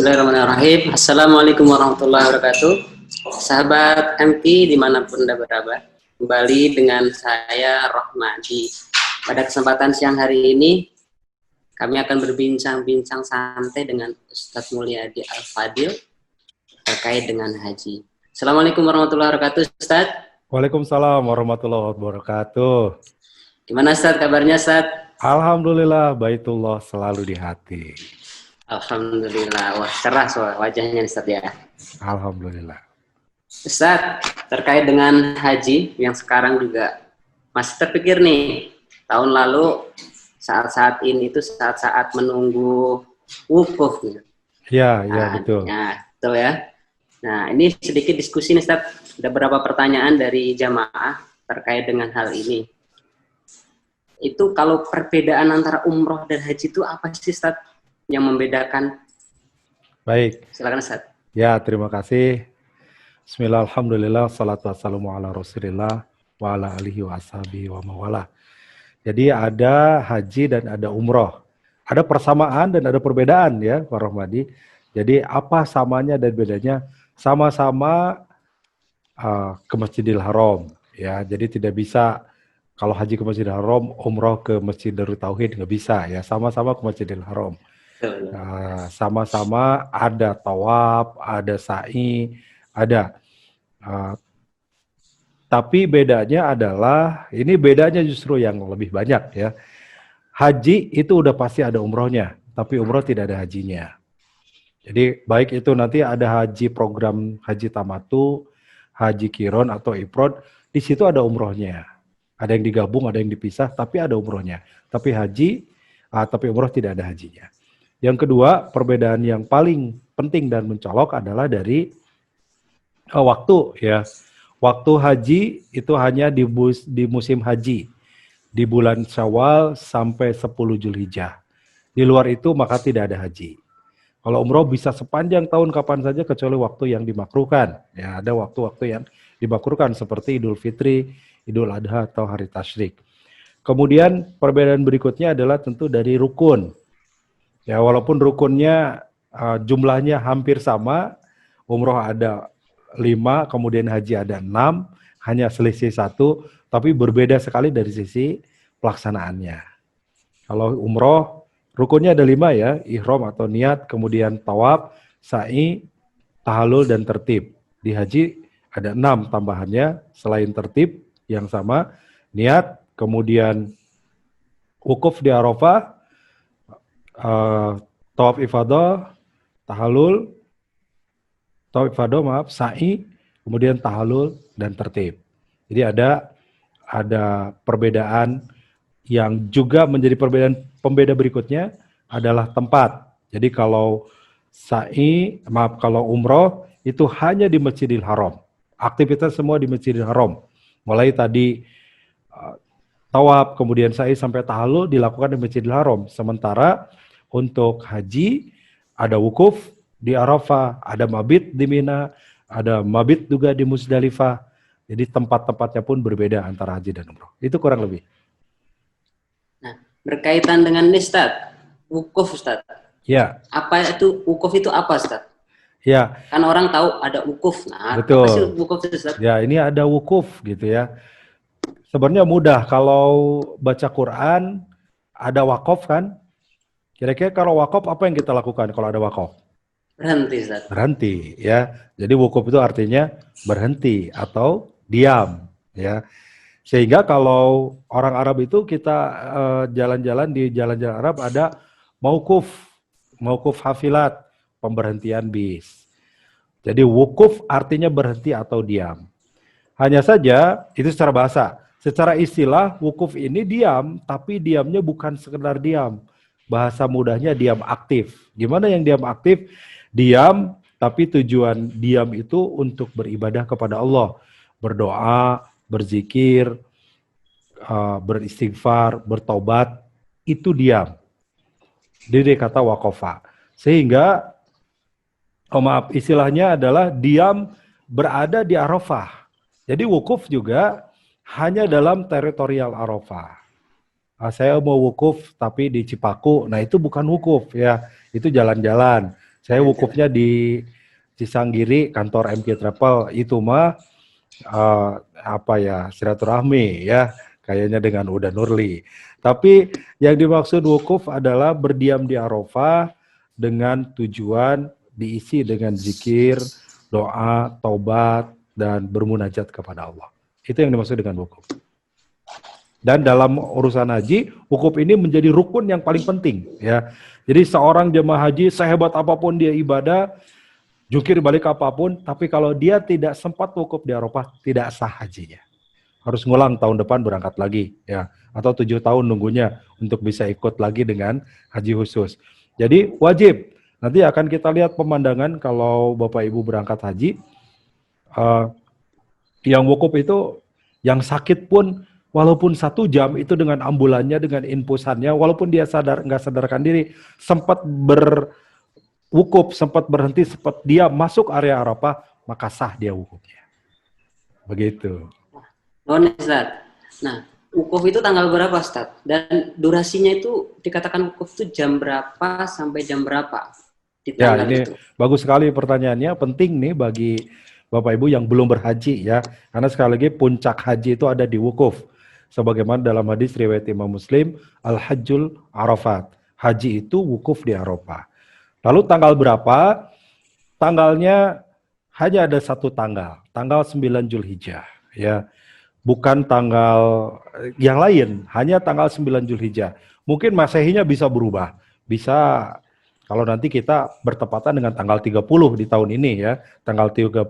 Bismillahirrahmanirrahim. Assalamualaikum warahmatullahi wabarakatuh. Sahabat MT dimanapun Anda berada, kembali dengan saya Rohmadi. Pada kesempatan siang hari ini, kami akan berbincang-bincang santai dengan Ustadz Mulyadi Al-Fadil terkait dengan haji. Assalamualaikum warahmatullahi wabarakatuh, Ustadz. Waalaikumsalam warahmatullahi wabarakatuh. Gimana Ustadz, kabarnya Ustadz? Alhamdulillah, baitullah selalu di hati. Alhamdulillah, wah cerah wajahnya Ustadz ya. Alhamdulillah. Ustadz, terkait dengan haji yang sekarang juga masih terpikir nih, tahun lalu saat-saat ini itu saat-saat menunggu wukuf gitu. Ya, betul. Nah, betul ya. Nah, ini sedikit diskusi nih Ustadz, ada beberapa pertanyaan dari jamaah terkait dengan hal ini. Itu kalau perbedaan antara umroh dan haji itu apa sih Ustadz yang membedakan? Baik. Silakan Ustaz. Ya, terima kasih. Bismillah, alhamdulillah, salatu wassalamu ala rasulillah wa ala alihi wa ashabihi wa mawalah. Jadi ada haji dan ada umroh. Ada persamaan dan ada perbedaan ya, Pak Rohmadi. Jadi apa samanya dan bedanya? Sama-sama ke Masjidil Haram. Ya, jadi tidak bisa kalau haji ke Masjidil Haram, umroh ke Masjid Darut Tauhid nggak bisa ya. Sama-sama ke Masjidil Haram. Sama-sama ada tawaf, ada sa'i, ada. Tapi bedanya adalah, ini bedanya justru yang lebih banyak ya. Haji itu udah pasti ada umrohnya, tapi umroh tidak ada hajinya. Jadi baik itu nanti ada haji program haji tamatu, haji kiron atau ifrod, di situ ada umrohnya. Ada yang digabung, ada yang dipisah, tapi ada umrohnya. Tapi umroh tidak ada hajinya. Yang kedua, perbedaan yang paling penting dan mencolok adalah dari waktu ya. Waktu haji itu hanya di musim haji, di bulan Syawal sampai 10 Zulhijjah. Di luar itu maka tidak ada haji. Kalau umroh bisa sepanjang tahun kapan saja kecuali waktu yang dimakruhkan. Ya, ada waktu-waktu yang dimakruhkan seperti Idul Fitri, Idul Adha atau hari Tasyrik. Kemudian perbedaan berikutnya adalah tentu dari rukun. Ya, walaupun rukunnya jumlahnya hampir sama, umroh ada 5, kemudian haji ada 6, hanya selisih 1, tapi berbeda sekali dari sisi pelaksanaannya. Kalau umroh, rukunnya ada 5 ya, ihram atau niat, kemudian tawaf, sa'i, tahallul, dan tertib. Di haji ada 6 tambahannya, selain tertib yang sama, niat, kemudian wukuf di Arafah, tawaf ifadah, tahallul, sa'i, kemudian tahallul dan tertib. Jadi ada perbedaan yang juga menjadi pembeda berikutnya adalah tempat. Jadi kalau kalau umroh itu hanya di Masjidil Haram. Aktivitas semua di Masjidil Haram. Mulai tadi tawaf, kemudian sa'i sampai tahallul dilakukan di Masjidil Haram. Sementara untuk haji ada wukuf di Arafah, ada mabit di Mina, ada mabit juga di Musdalifah. Jadi tempat-tempatnya pun berbeda antara haji dan umroh. Itu kurang lebih. Nah, berkaitan dengan ini Ustaz, wukuf Ustaz. Ya. Apa itu wukuf itu apa Ustaz? Ya. Kan orang tahu ada wukuf. Nah, betul. Apa sih wukuf itu Ustaz? Ya, ini ada wukuf gitu ya. Sebenarnya mudah kalau baca Quran ada wakaf kan? Kira-kira kalau wakaf apa yang kita lakukan kalau ada wakaf? Berhenti Ustaz. Berhenti ya. Jadi wukuf itu artinya berhenti atau diam ya. Sehingga kalau orang Arab itu kita jalan-jalan di jalan-jalan Arab ada mauquf hafilat, pemberhentian bis. Jadi wukuf artinya berhenti atau diam. Hanya saja itu secara bahasa. Secara istilah wukuf ini diam, tapi diamnya bukan sekedar diam. Bahasa mudahnya diam aktif. Gimana yang diam aktif? Diam, tapi tujuan diam itu untuk beribadah kepada Allah. Berdoa, berzikir, beristighfar, bertobat, itu diam. Jadi kata waqafa. Sehingga, istilahnya adalah diam berada di Arafah. Jadi wukuf juga hanya dalam teritorial Arafah. Saya mau wukuf tapi di Cipaku, nah itu bukan wukuf ya, itu jalan-jalan. Saya wukufnya di Cisanggiri, kantor MK Travel. Itu mah silaturahmi ya, kayaknya dengan Uda Nurli. Tapi yang dimaksud wukuf adalah berdiam di Arafah dengan tujuan diisi dengan zikir, doa, taubat, dan bermunajat kepada Allah. Itu yang dimaksud dengan wukuf. Dan dalam urusan haji, wukuf ini menjadi rukun yang paling penting ya. Jadi seorang jemaah haji sehebat apapun dia ibadah, jungkir balik apapun, tapi kalau dia tidak sempat wukuf di Arafah, tidak sah hajinya. Harus ngulang tahun depan berangkat lagi ya, atau 7 tahun nunggunya untuk bisa ikut lagi dengan haji khusus. Jadi wajib. Nanti akan kita lihat pemandangan kalau Bapak Ibu berangkat haji, yang wukuf itu yang sakit pun walaupun 1 jam itu dengan ambulannya, dengan infusannya, walaupun dia nggak sadarkan diri, sempat berwukuf, sempat berhenti, sempat dia masuk area Arafah, maka sah dia wukufnya. Begitu. Oh, Ustaz. Nah, wukuf itu tanggal berapa, Ustaz? Dan durasinya itu dikatakan wukuf itu jam berapa sampai jam berapa? Di tanggal ini itu. Bagus sekali pertanyaannya, penting nih bagi Bapak Ibu yang belum berhaji ya. Karena sekali lagi puncak haji itu ada di wukuf. Sebagaimana dalam hadis riwayat Imam Muslim, Al-Hajjul Arafat. Haji itu wukuf di Arafah. Lalu tanggal berapa? Tanggalnya hanya ada 1 tanggal, tanggal 9 Zulhijjah ya. Bukan tanggal yang lain, hanya tanggal 9 Zulhijjah. Mungkin Masehinya bisa berubah. Bisa kalau nanti kita bertepatan dengan tanggal 30 di tahun ini ya, tanggal 30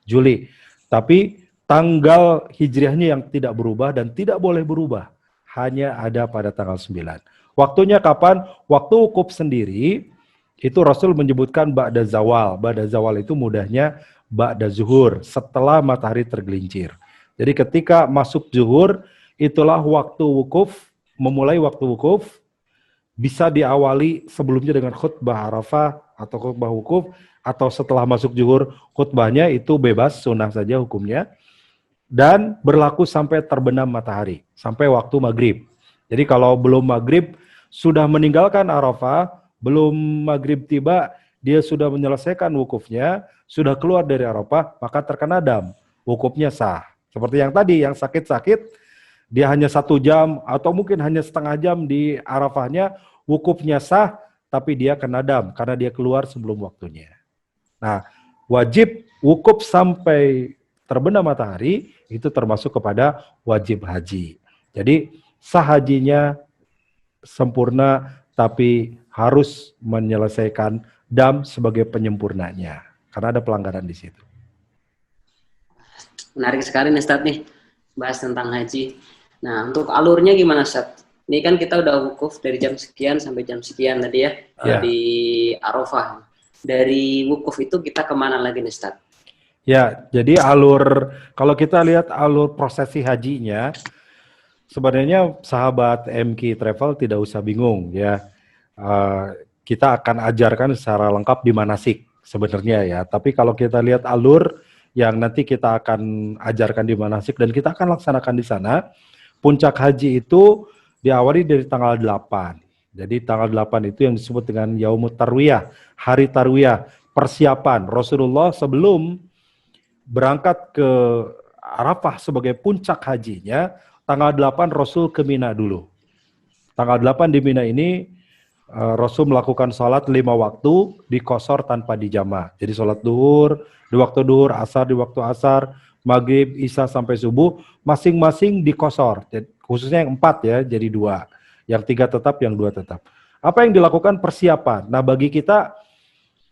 Juli. Tapi tanggal hijriahnya yang tidak berubah dan tidak boleh berubah, hanya ada pada tanggal 9. Waktunya kapan? Waktu wukuf sendiri, itu Rasul menyebutkan ba'da zawal. Ba'da zawal itu mudahnya ba'da zuhur, setelah matahari tergelincir. Jadi ketika masuk zuhur, itulah waktu wukuf, memulai waktu wukuf, bisa diawali sebelumnya dengan khutbah Arafah atau khutbah wukuf, atau setelah masuk zuhur, khutbahnya itu bebas, sunnah saja hukumnya, dan berlaku sampai terbenam matahari, sampai waktu maghrib. Jadi kalau belum maghrib, sudah meninggalkan Arafah, belum maghrib tiba, dia sudah menyelesaikan wukufnya, sudah keluar dari Arafah, maka terkena dam, wukufnya sah. Seperti yang tadi, yang sakit-sakit, dia hanya 1 jam atau mungkin hanya setengah jam di Arafahnya, wukufnya sah, tapi dia kena dam karena dia keluar sebelum waktunya. Nah, wajib wukuf sampai terbenam matahari itu termasuk kepada wajib haji. Jadi sah hajinya sempurna, tapi harus menyelesaikan dam sebagai penyempurnanya karena ada pelanggaran di situ. Menarik sekali nih Ustaz nih, bahas tentang haji. Nah, untuk alurnya gimana Ustaz? Ini kan kita udah wukuf dari jam sekian sampai jam sekian tadi ya, di Arafah. Dari wukuf itu kita kemana lagi nih Ustaz? Ya, jadi kalau kita lihat alur prosesi hajinya, sebenarnya sahabat MK Travel tidak usah bingung ya. Kita akan ajarkan secara lengkap di manasik sebenarnya ya. Tapi kalau kita lihat alur yang nanti kita akan ajarkan di manasik dan kita akan laksanakan di sana, puncak haji itu diawali dari tanggal 8. Jadi tanggal 8 itu yang disebut dengan Yaumut Tarwiyah, hari Tarwiyah, persiapan Rasulullah sebelum berangkat ke Arafah sebagai puncak hajinya, tanggal 8 Rasul ke Mina dulu. Tanggal 8 di Mina ini Rasul melakukan sholat 5 waktu di qashar tanpa dijama. Jadi sholat duhur, di waktu duhur, asar di waktu asar, maghrib, isya sampai subuh, masing-masing di qashar. Khususnya yang 4 ya, jadi 2. Yang 3 tetap, yang 2 tetap. Apa yang dilakukan? Persiapan. Nah bagi kita,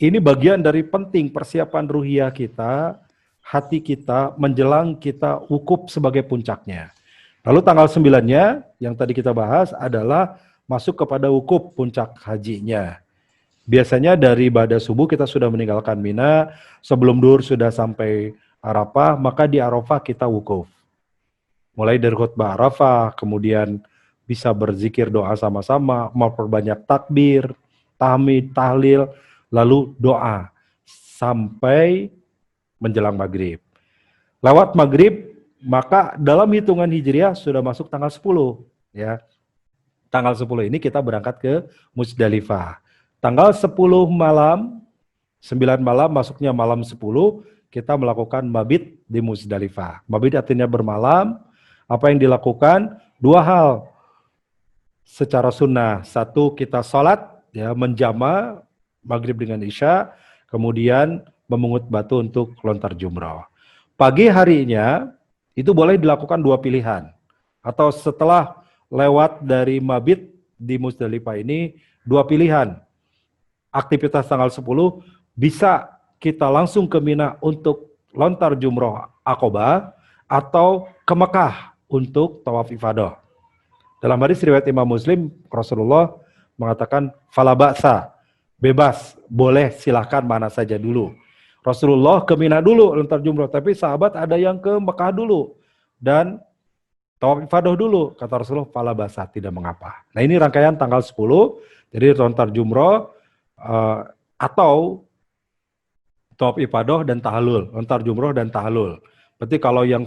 ini bagian dari penting persiapan ruhiyah kita, hati kita, menjelang kita wukuf sebagai puncaknya. Lalu tanggal 9-nya, yang tadi kita bahas adalah masuk kepada wukuf puncak hajinya. Biasanya dari ibadah subuh kita sudah meninggalkan Mina, sebelum duhur sudah sampai Arafah, maka di Arafah kita wukuf. Mulai dari khutbah Arafah, kemudian bisa berzikir doa sama-sama, memperbanyak takbir, tahmid, tahlil, lalu doa sampai menjelang maghrib. Lewat maghrib, maka dalam hitungan hijriah sudah masuk tanggal 10 ya. Tanggal 10 ini kita berangkat ke Musdalifah. Tanggal 10 malam, 9 malam, masuknya malam 10, kita melakukan mabit di Muzdalifah. Mabit artinya bermalam. Apa yang dilakukan? Dua hal secara sunnah. Satu, kita sholat, ya, menjama maghrib dengan isya, kemudian memungut batu untuk lontar jumroh. Pagi harinya, itu boleh dilakukan dua pilihan. Atau setelah lewat dari mabit di Muzdalifah ini, dua pilihan. Aktivitas tanggal 10 bisa kita langsung ke Mina untuk lontar jumroh Aqobah atau ke Mekah untuk tawaf ifadah. Dalam hadis riwayat Imam Muslim, Rasulullah mengatakan fala ba'sa, bebas, boleh, silahkan mana saja dulu. Rasulullah ke Mina dulu lontar jumroh, tapi sahabat ada yang ke Mekah dulu dan tawaf ifadah dulu. Kata Rasulullah fala ba'sa, tidak mengapa. Nah, ini rangkaian tanggal 10, jadi lontar jumroh atau tawaf ifadah dan tahalul, lontar jumroh dan tahalul. Berarti kalau yang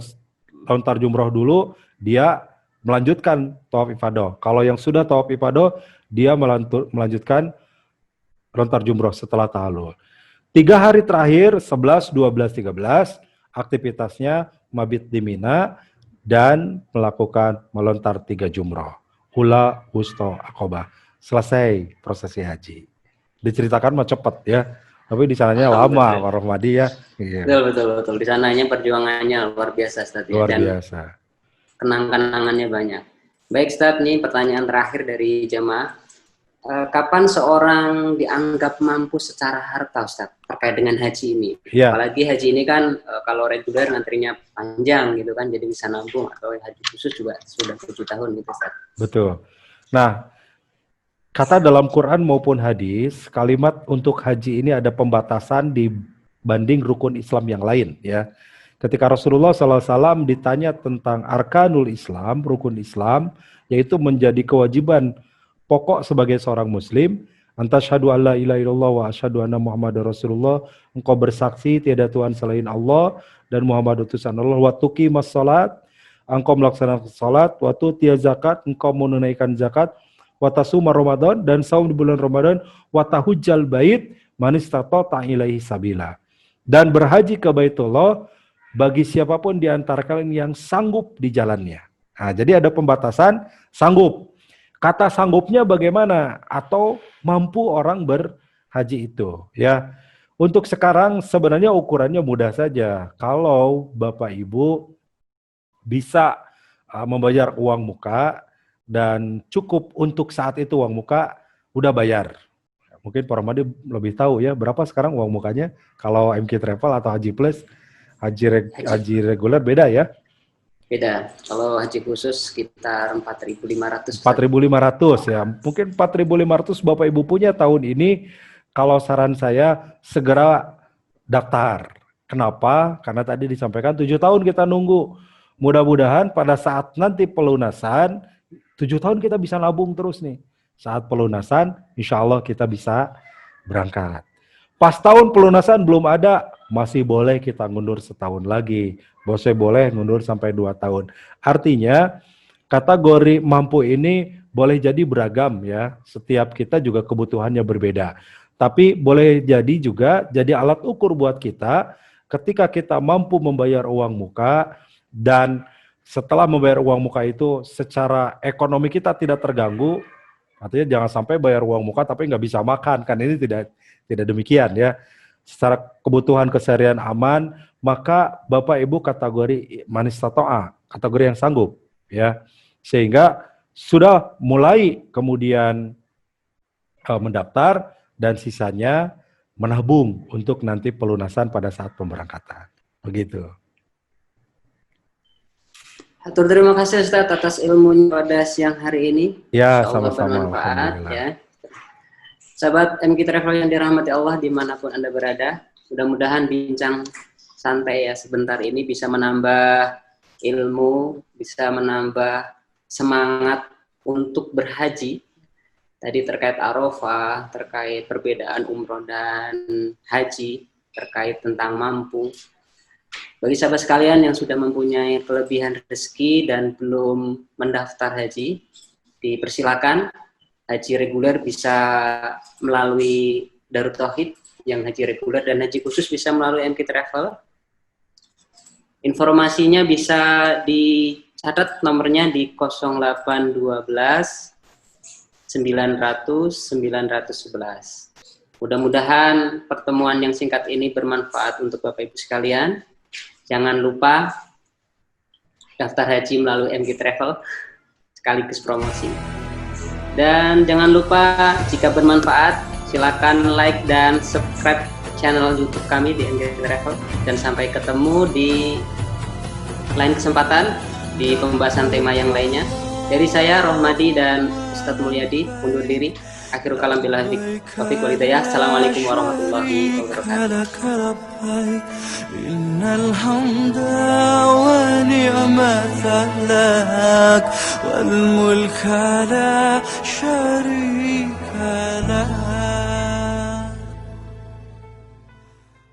lontar jumroh dulu, dia melanjutkan tawaf ifadah. Kalau yang sudah tawaf ifadah, dia melanjutkan lontar jumroh setelah tahalul. 3 hari terakhir, 11, 12, 13, aktivitasnya mabit di Mina dan melakukan melontar 3 jumroh. Ula, wusto, Aqobah. Selesai prosesi haji. Diceritakan mah cepat ya, tapi di sananya lama, Pak Rohmadi ya. Iya. Betul. Di sananya perjuangannya luar biasa, Ustaz. Luar dan biasa. Kenang-kenangannya banyak. Baik, Ustaz, nih pertanyaan terakhir dari jemaah. Kapan seorang dianggap mampu secara harta, Ustaz, terkait dengan haji ini? Ya. Apalagi haji ini kan kalau reguler ngantrinya panjang gitu kan, jadi bisa nabung, atau haji khusus juga sudah 7 tahun gitu, Ustaz. Betul. Nah, kata dalam Quran maupun hadis, kalimat untuk haji ini ada pembatasan dibanding rukun Islam yang lain, ya. Ketika Rasulullah SAW ditanya tentang arkanul Islam, rukun Islam, yaitu menjadi kewajiban pokok sebagai seorang muslim, antasyhadu alla ilaha illallah wa asyhadu anna Muhammadar Rasulullah, engkau bersaksi tiada Tuhan selain Allah dan Muhammad utusan Allah, wa tuqimas salat, engkau melaksanakan salat, wa tu'tiya zakat, engkau menunaikan zakat, wa tasuma Ramadan, dan saum di bulan Ramadan, wa tahujjal bait man istata'a ilaihi sabila, dan berhaji ke Baitullah bagi siapapun di antara kalian yang sanggup di jalannya. Nah, jadi ada pembatasan sanggup. Kata sanggupnya bagaimana? Atau mampu orang berhaji itu, ya. Untuk sekarang sebenarnya ukurannya mudah saja. Kalau Bapak Ibu bisa membayar uang muka dan cukup untuk saat itu uang muka, udah bayar. Mungkin Pak Ramadi lebih tahu ya, berapa sekarang uang mukanya kalau MK Travel atau Haji Plus. Haji reguler beda ya? Beda. Kalau haji khusus sekitar 4.500. 4.500 ya. Mungkin 4.500 Bapak Ibu punya tahun ini. Kalau saran saya segera daftar. Kenapa? Karena tadi disampaikan 7 tahun kita nunggu. Mudah-mudahan pada saat nanti pelunasan 7 tahun kita bisa nabung terus nih. Saat pelunasan insya Allah kita bisa berangkat. Pas tahun pelunasan belum ada, masih boleh kita ngundur setahun lagi. Bosnya boleh ngundur sampai 2 tahun. Artinya kategori mampu ini boleh jadi beragam ya. Setiap kita juga kebutuhannya berbeda. Tapi boleh jadi juga jadi alat ukur buat kita ketika kita mampu membayar uang muka dan setelah membayar uang muka itu secara ekonomi kita tidak terganggu. Artinya jangan sampai bayar uang muka tapi nggak bisa makan, kan ini tidak demikian ya. Secara kebutuhan keseharian aman, maka Bapak Ibu kategori manis tatoa, kategori yang sanggup ya. Sehingga sudah mulai kemudian mendaftar dan sisanya menabung untuk nanti pelunasan pada saat pemberangkatan. Begitu. Hatur terima kasih Ustaz atas ilmunya pada siang hari ini. Ya, Insyaallah sama-sama. bermanfaat ya. Sahabat MK Travel yang dirahmati Allah dimanapun Anda berada, mudah-mudahan bincang santai ya sebentar ini bisa menambah ilmu, bisa menambah semangat untuk berhaji. Tadi terkait Arafah, terkait perbedaan umroh dan haji, terkait tentang mampu. Bagi sahabat sekalian yang sudah mempunyai kelebihan rezeki dan belum mendaftar haji, dipersilakan haji reguler bisa melalui Darut Tauhid yang haji reguler, dan haji khusus bisa melalui MK Travel. Informasinya bisa dicatat nomornya di 0812 900 911. Mudah-mudahan pertemuan yang singkat ini bermanfaat untuk Bapak Ibu sekalian. Jangan lupa daftar haji melalui MG Travel sekaligus promosi. Dan jangan lupa jika bermanfaat silakan like dan subscribe channel YouTube kami di MG Travel, dan sampai ketemu di lain kesempatan di pembahasan tema yang lainnya. Dari saya Rohmadi dan Ustadz Mulyadi undur diri. Akhirul kalam billahi taufiq wal hidayah. Assalamualaikum warahmatullahi wabarakatuh. Innal hamda wa ni'mata lak wal mulka la syarika lak.